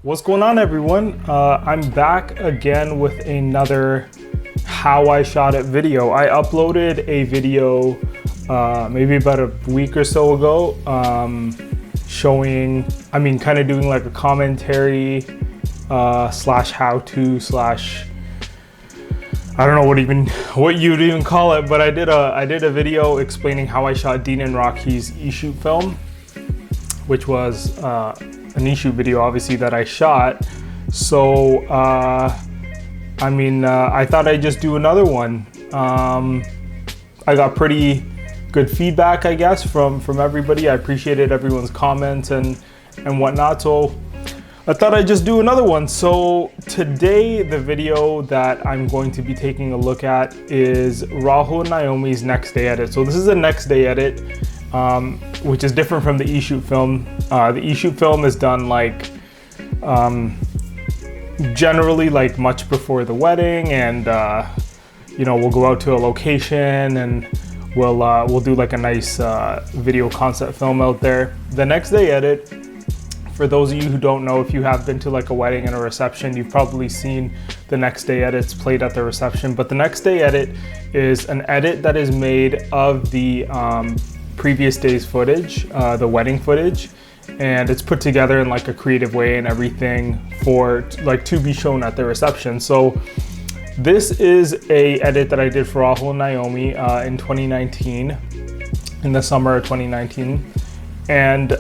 What's going on, everyone? I'm back again with another how I shot it video. I uploaded a video maybe about a week or so ago showing, kind of doing like a commentary slash how-to slash, I don't know what you'd even call it, but I did a video explaining how I shot Dean and Rocky's e-shoot film, which was an e-shoot video, obviously, that I shot. So, I thought I'd just do another one. I got pretty good feedback, I guess, from everybody. I appreciated everyone's comments and whatnot. So I thought I'd just do another one. So today, the video that I'm going to be taking a look at is Rahul Nyomie's next day edit. So this is a next day edit, which is different from the e-shoot film. The e-shoot film is done like generally like much before the wedding, and we'll go out to a location and we'll do like a nice video concept film out there. The next day edit, for those of you who don't know, if you have been to like a wedding and a reception, you've probably seen the next day edits played at the reception. But the next day edit is an edit that is made of the previous day's footage, the wedding footage, and it's put together in like a creative way and everything for like to be shown at the reception. So this is a edit that I did for Rahul Nyomie in 2019, in the summer of 2019, and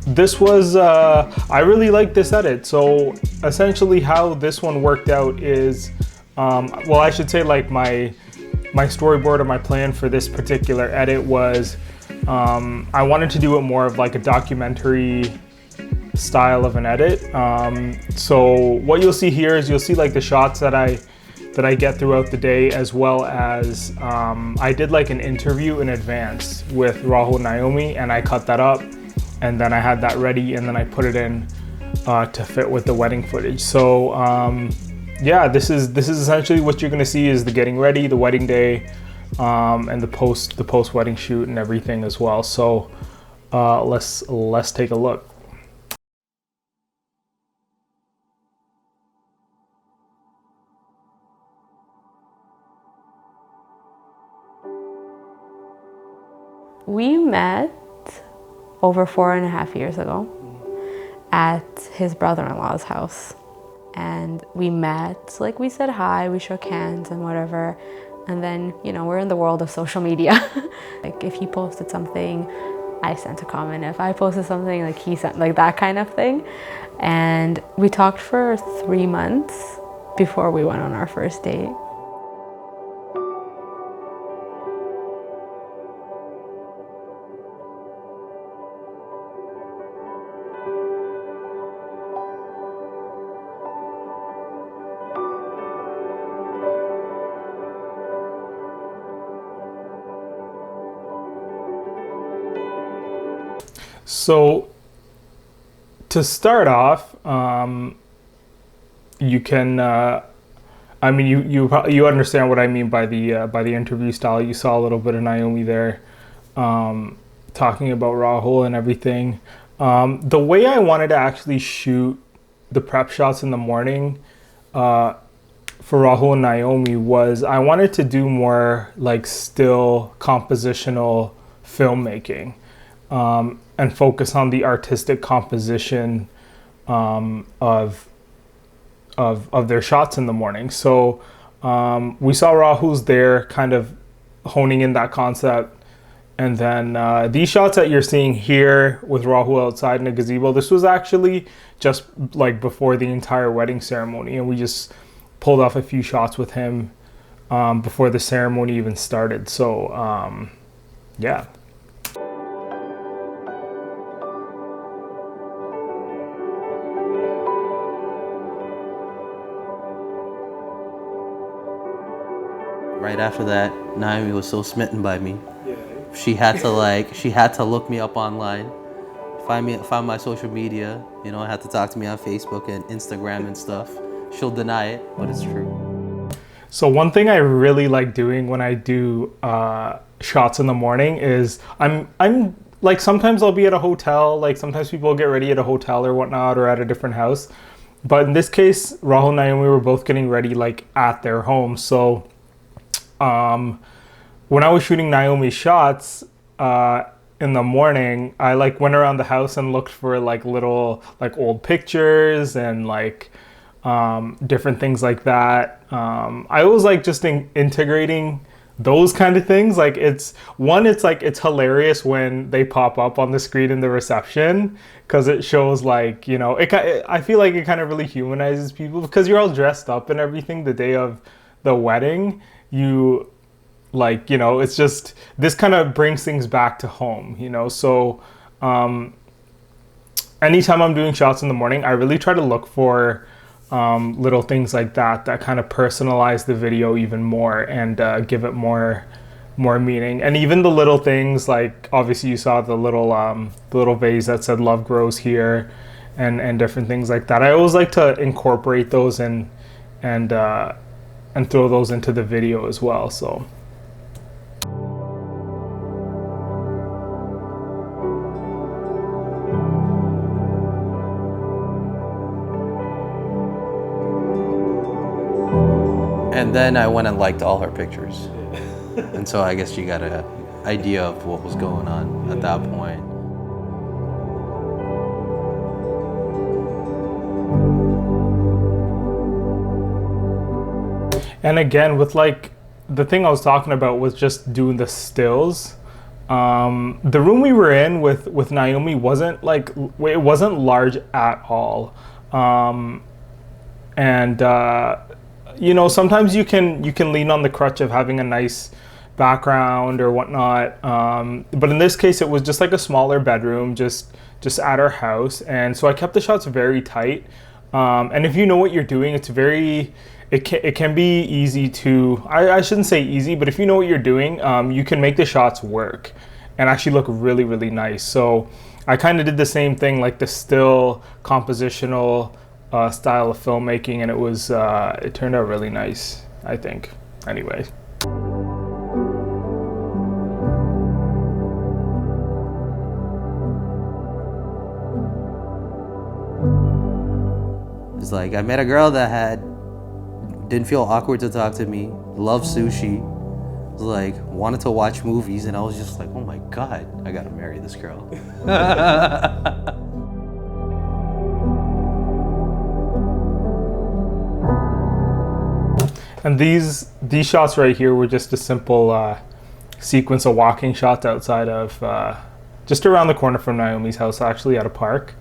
this was I really like this edit. So essentially how this one worked out is I should say like my storyboard or my plan for this particular edit was I wanted to do it more of like a documentary style of an edit. So what you'll see here is you'll see like the shots that I get throughout the day, as well as I did like an interview in advance with Rahul Nyomie, and I cut that up, and then I had that ready, and then I put it in to fit with the wedding footage. So yeah, this is essentially what you're gonna see is the getting ready, the wedding day, and the post wedding shoot and everything as well. So let's take a look. We met over 4.5 years ago at his brother-in-law's house. And we met, like we said hi, we shook hands and whatever. And then, we're in the world of social media. Like if he posted something, I sent a comment. If I posted something, like he sent, like that kind of thing. And we talked for 3 months before we went on our first date. So to start off, you can, you understand what I mean by the interview style. You saw a little bit of Nyomie there, talking about Rahul and everything. The way I wanted to actually shoot the prep shots in the morning, for Rahul and Nyomie was I wanted to do more like still compositional filmmaking. And focus on the artistic composition of their shots in the morning. So we saw Rahul's there kind of honing in that concept. And then these shots that you're seeing here with Rahul outside in a gazebo, this was actually just like before the entire wedding ceremony. And we just pulled off a few shots with him before the ceremony even started. So yeah. Right after that, Nyomie was so smitten by me. Yeah. She had to look me up online, find my social media. Had to talk to me on Facebook and Instagram and stuff. She'll deny it, but it's true. So one thing I really like doing when I do shots in the morning is I'm like sometimes I'll be at a hotel, like sometimes people get ready at a hotel or whatnot or at a different house. But in this case, Rahul and Naomi were both getting ready like at their home. So when I was shooting Naomi's shots in the morning, I like went around the house and looked for like little like old pictures and like different things like that. I was like just integrating those kind of things. Like it's like it's hilarious when they pop up on the screen in the reception, because it shows like, you know, I feel like it kind of really humanizes people because you're all dressed up and everything the day of the wedding. You like, you know, it's just, this kind of brings things back to home, you know. So anytime I'm doing shots in the morning, I really try to look for little things like that kind of personalize the video even more and give it more meaning. And even the little things, like obviously you saw the little vase that said "Love Grows Here," and different things like that. I always like to incorporate those and throw those into the video as well. So. And then I went and liked all her pictures. And so I guess you got an idea of what was going on at that point. And again, with like, the thing I was talking about was just doing the stills. The room we were in with Naomi wasn't like, it wasn't large at all. You know, sometimes you can lean on the crutch of having a nice background or whatnot. But in this case, it was just like a smaller bedroom, just at our house. And so I kept the shots very tight. And if you know what you're doing, it can be easy to, I shouldn't say easy, but if you know what you're doing, you can make the shots work and actually look really, really nice. So I kind of did the same thing, like the still compositional style of filmmaking, and it turned out really nice, I think. Anyway. It's like I met a girl that didn't feel awkward to talk to me, loved sushi, was like wanted to watch movies, and I was just like, oh my God, I gotta marry this girl. And these shots right here were just a simple sequence of walking shots outside of, just around the corner from Naomi's house, actually at a park.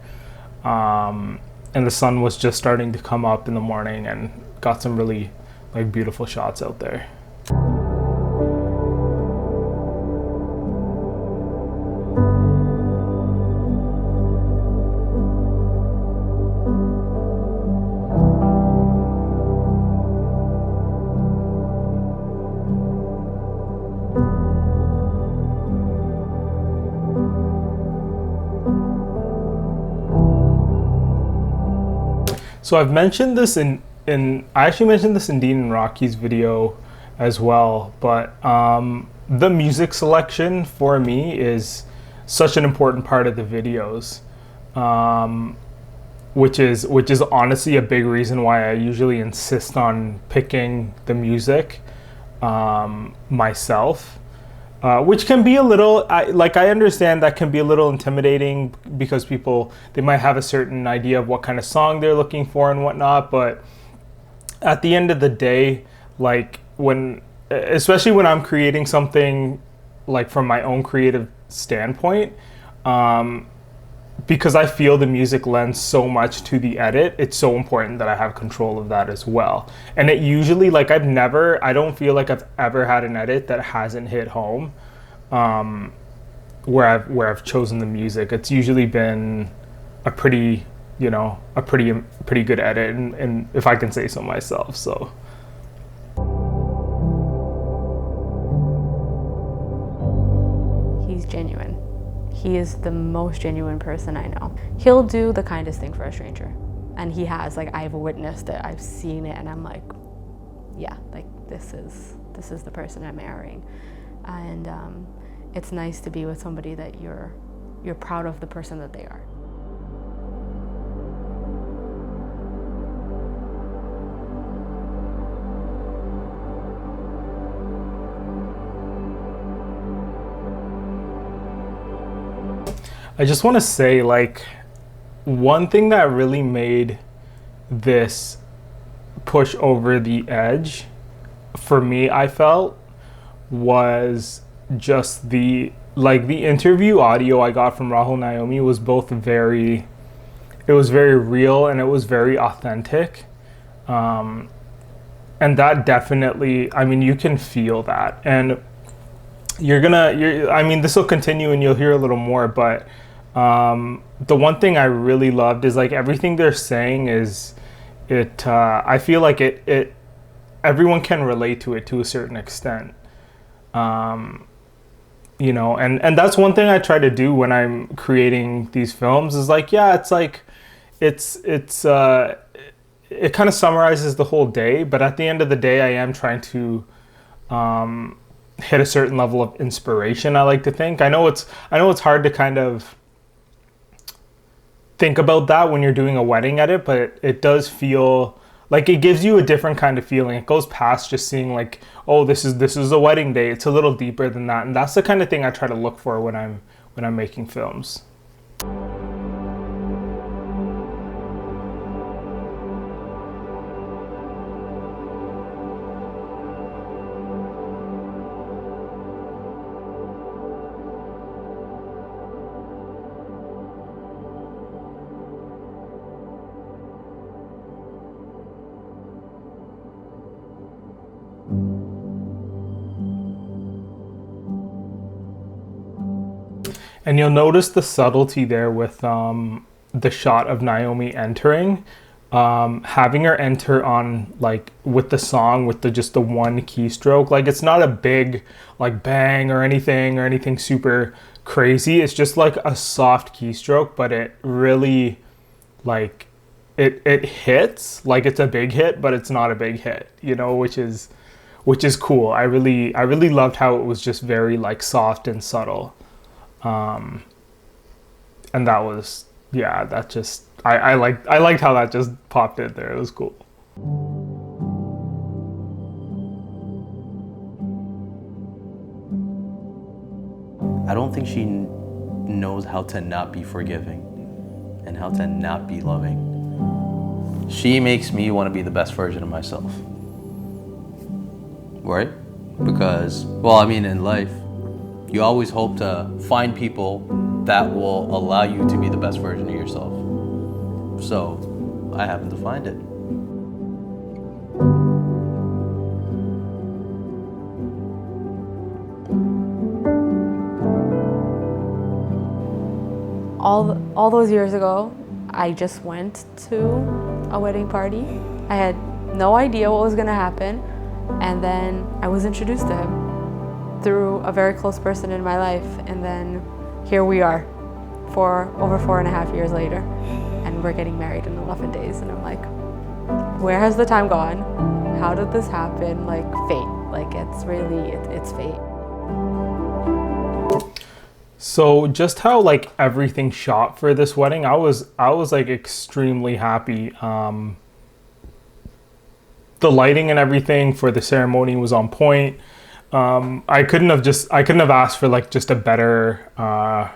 And the sun was just starting to come up in the morning, and got some really like beautiful shots out there. So I've mentioned this I actually mentioned this in Dean and Rocky's video as well, but the music selection for me is such an important part of the videos, which is honestly a big reason why I usually insist on picking the music myself. Which can be a little, I understand that can be a little intimidating because they might have a certain idea of what kind of song they're looking for and whatnot, but at the end of the day, like especially when I'm creating something like from my own creative standpoint, because I feel the music lends so much to the edit, it's so important that I have control of that as well. And it usually, like I don't feel like I've ever had an edit that hasn't hit home, where I've chosen the music. It's usually been a pretty good edit, and if I can say so myself, so. He's genuine. He is the most genuine person I know. He'll do the kindest thing for a stranger. And he has, like, I've witnessed it, I've seen it, and I'm like, yeah, like this is the person I'm marrying. And it's nice to be with somebody that you're you're proud of the person that they are. I just want to say, like, one thing that really made this push over the edge for me, I felt, was just the interview audio I got from Rahul Nyomie was both very real and it was very authentic. And that definitely, I mean, you can feel that. And I mean, this will continue and you'll hear a little more, but the one thing I really loved is like everything they're saying is I feel like it everyone can relate to it to a certain extent. You know, and that's one thing I try to do when I'm creating these films is like, yeah, it's like it kind of summarizes the whole day, but at the end of the day I am trying to hit a certain level of inspiration, I like to think. I know it's hard to kind of think about that when you're doing a wedding edit, but it does feel like it gives you a different kind of feeling. It goes past just seeing like, oh, this is a wedding day. It's a little deeper than that, and that's the kind of thing I try to look for when I'm making films. And you'll notice the subtlety there with the shot of Nyomie entering, having her enter on like with the song with just the one keystroke. Like it's not a big like bang or anything super crazy. It's just like a soft keystroke, but it really like it hits like it's a big hit, but it's not a big hit, you know, which is cool. I really loved how it was just very like soft and subtle. And that was, yeah, that just, I liked how that just popped in there. It was cool. I don't think she knows how to not be forgiving and how to not be loving. She makes me want to be the best version of myself. Right? Because, well, I mean, in life, you always hope to find people that will allow you to be the best version of yourself. So, I happen to find it. All those years ago, I just went to a wedding party. I had no idea what was gonna happen, and then I was introduced to him through a very close person in my life, and then here we are for over 4.5 years later, and we're getting married in 11 days, and I'm like, where has the time gone? How did this happen? Like fate, like it's really, it's fate. So just how like everything shot for this wedding, I was like extremely happy. The lighting and everything for the ceremony was on point. I couldn't have asked for like just a better, I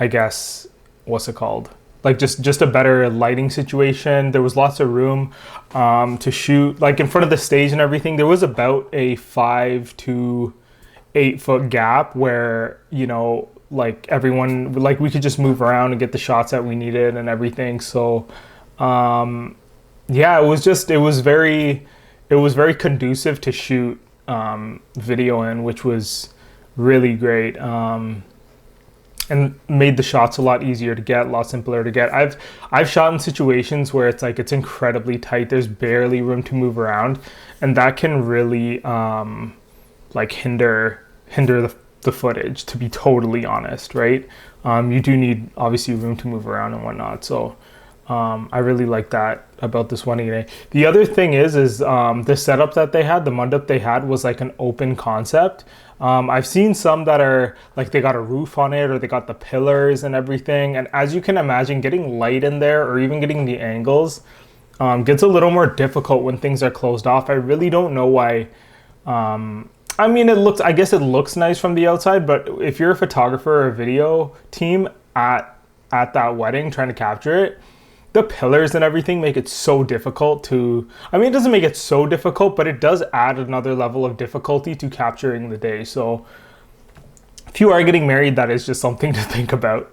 guess, what's it called? Like just a better lighting situation. There was lots of room to shoot, like in front of the stage and everything. There was about a 5 to 8 foot gap where, you know, like everyone, like we could just move around and get the shots that we needed and everything. So yeah, it was very conducive to shoot video in, which was really great, and made the shots a lot easier to get, a lot simpler to get. I've shot in situations where it's like it's incredibly tight, there's barely room to move around, and that can really like hinder the footage, to be totally honest, right? You do need obviously room to move around and whatnot. So I really like that about this wedding day. The other thing is the setup that they had, the mandap they had was like an open concept. I've seen some that are like they got a roof on it or they got the pillars and everything. And as you can imagine, getting light in there or even getting the angles gets a little more difficult when things are closed off. I really don't know why. I mean, I guess it looks nice from the outside, but if you're a photographer or a video team at that wedding trying to capture it, the pillars and everything make it so difficult to, I mean, it doesn't make it so difficult, but it does add another level of difficulty to capturing the day. So if you are getting married, that is just something to think about.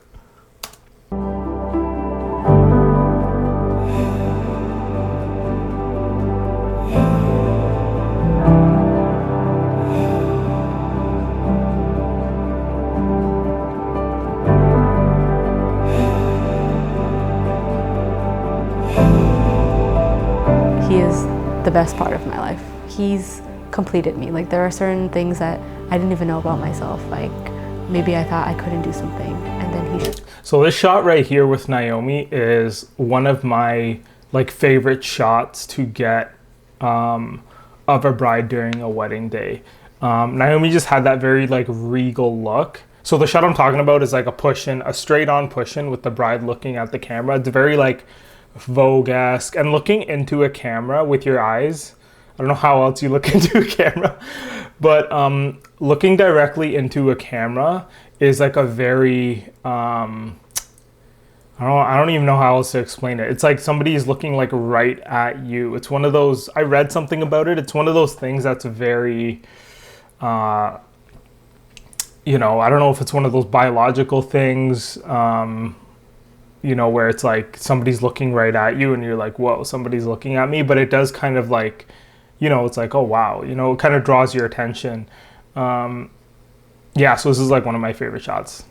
He is the best part of my life. He's completed me. Like there are certain things that I didn't even know about myself. Like maybe I thought I couldn't do something and then he... So this shot right here with Nyomie is one of my like favorite shots to get of a bride during a wedding day. Nyomie just had that very like regal look. So the shot I'm talking about is like a straight on push-in with the bride looking at the camera. It's very like Vogue-esque and looking into a camera with your eyes. I don't know how else you look into a camera, but looking directly into a camera is like a very I don't even know how else to explain it. It's like somebody is looking like right at you. It's one of those, I read something about it. It's one of those things that's very you know, I don't know if it's one of those biological things, you know, where it's like somebody's looking right at you and you're like, whoa, somebody's looking at me. But it does kind of like, you know, it's like, oh, wow, you know, it kind of draws your attention. Yeah, so this is like one of my favorite shots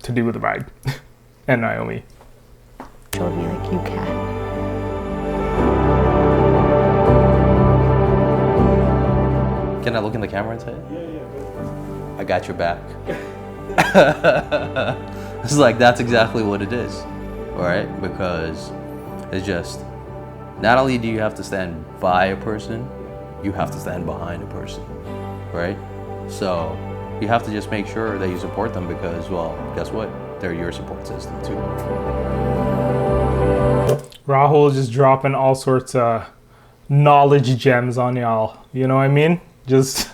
to do with the bride and Nyomie. Showed me like, you can. Can I look in the camera and say it? Yeah. I got your back. It's like, that's exactly what it is, all right? Because it's just, not only do you have to stand by a person, you have to stand behind a person, right? So you have to just make sure that you support them because, well, guess what? They're your support system too. Rahul just dropping all sorts of knowledge gems on y'all. You know what I mean? Just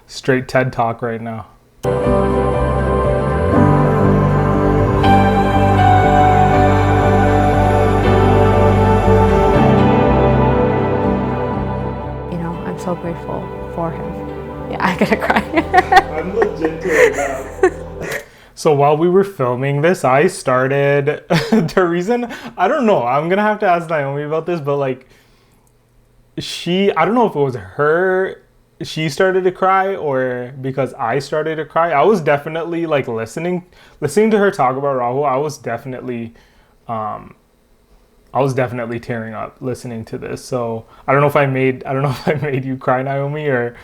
straight TED Talk right now. You know, I'm so grateful for him. Yeah, I'm gonna cry. I'm legit right now. So while we were filming this, I started, the reason, I don't know, I'm gonna have to ask Nyomie about this, but like, I don't know if it was her, she started to cry or because I started to cry. I was definitely like listening to her talk about Rahul. I was definitely tearing up listening to this. So I don't know if I made you cry, Nyomie, or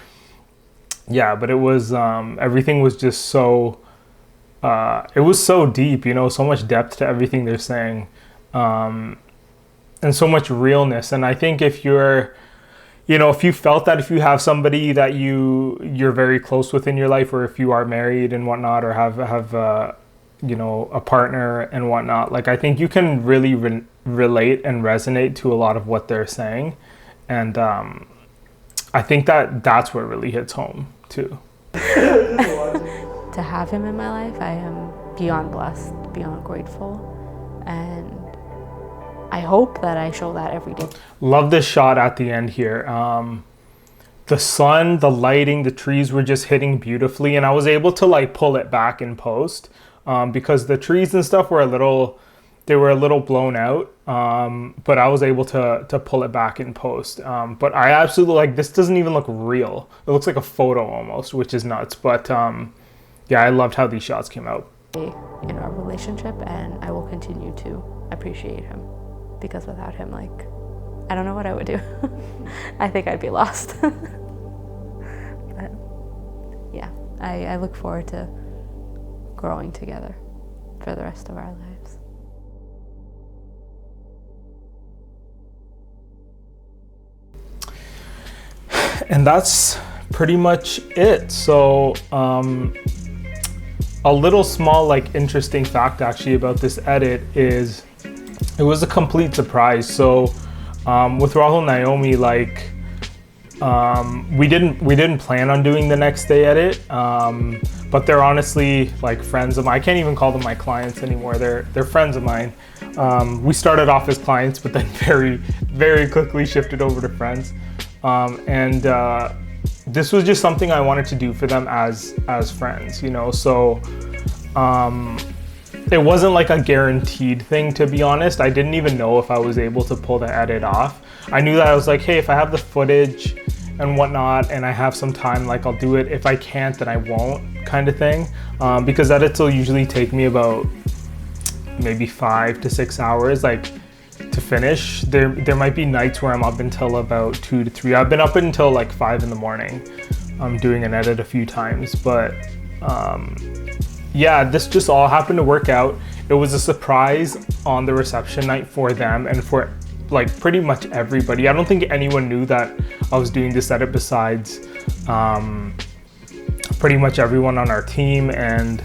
yeah, but it was everything was just so it was so deep, you know, so much depth to everything they're saying, and so much realness. And I think if you're, you know, if you felt that, if you have somebody that you're very close with in your life, or if you are married and whatnot, or have you know, a partner and whatnot, like I think you can really relate and resonate to a lot of what they're saying, and I think that's what really hits home too. To have him in my life, I am beyond blessed, beyond grateful, and I hope that I show that every day. Love this shot at the end here. The sun, the lighting, the trees were just hitting beautifully, and I was able to like pull it back in post because the trees and stuff were a little blown out, but I was able to pull it back in post. But I absolutely, like, this doesn't even look real. It looks like a photo almost, which is nuts. But yeah, I loved how these shots came out. In our relationship, and I will continue to appreciate him, because without him, like, I don't know what I would do. I think I'd be lost. But yeah, I look forward to growing together for the rest of our lives. And that's pretty much it. So a little small like interesting fact actually about this edit is it was a complete surprise. So with Rahul Nyomie, like we didn't plan on doing the next day edit, but they're honestly like friends of mine. I can't even call them my clients anymore. They're friends of mine. We started off as clients, but then very quickly shifted over to friends. This was just something I wanted to do for them as friends, you know. So it wasn't like a guaranteed thing, to be honest. I didn't even know if I was able to pull the edit off. I knew that I was like, hey, if I have the footage and whatnot and I have some time, like I'll do it. If I can't, then I won't, kind of thing. Because edits will usually take me about maybe 5 to 6 hours, like to finish. There might be nights where I'm up until about 2 to 3. I've been up until like 5 in the morning. I'm doing an edit a few times, but yeah, this just all happened to work out. It was a surprise on the reception night for them and for like pretty much everybody. I don't think anyone knew that I was doing this edit besides pretty much everyone on our team and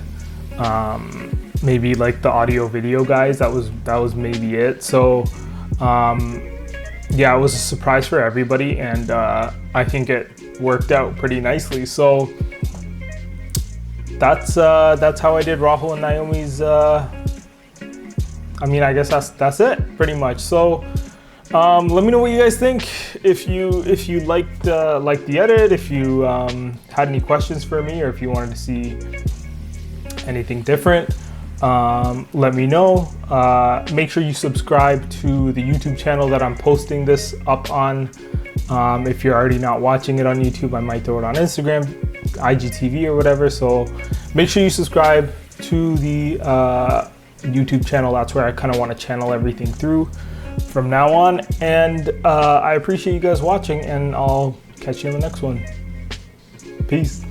maybe like the audio video guys. That was maybe it. So yeah, it was a surprise for everybody, and I think it worked out pretty nicely. So that's how I did Rahul and Nyomie's. I mean, I guess that's it pretty much. So let me know what you guys think. If you liked the edit, if you had any questions for me, or if you wanted to see anything different, let me know. Make sure you subscribe to the YouTube channel that I'm posting this up on. If you're already not watching it on YouTube, I might throw it on Instagram, IGTV or whatever. So make sure you subscribe to the YouTube channel. That's where I kind of want to channel everything through from now on. And I appreciate you guys watching, and I'll catch you in the next one. Peace.